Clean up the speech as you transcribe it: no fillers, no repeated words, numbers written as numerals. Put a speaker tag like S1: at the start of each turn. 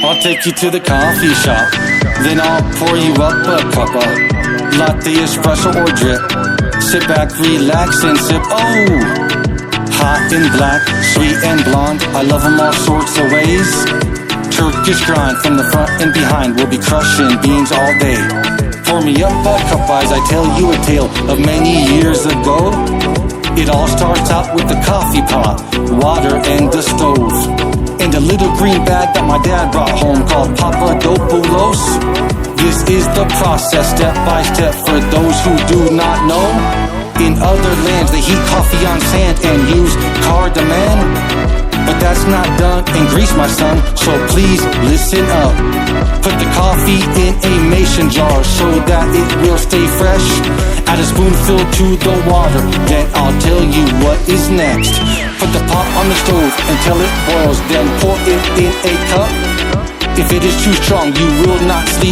S1: I'll take you to the coffee shop, then I'll pour you up a cuppa latte, espresso or drip. Sit back, relax and sip. Oh, hot and black, sweet and blonde, I love them all sorts of ways. Turkish grind from the front and behind, we'll be crushing beans all day. Pour me up a cup as I tell you a tale of many years ago. It all starts out with the coffee pot, water and the stove, and a little green bag that my dad brought home called Papadopoulos. This is the process, step by step, for those who do not know. In other lands they heat coffee on sand and use cardamom, but that's not done in Greece, my son, so please listen up. Put the coffee in a mason jar so that it will stay fresh. Add a spoonful to the water, then I'll tell you what is next. Put the pot on the stove until it boils, then pour it in a cup. If it is too strong, you will not sleep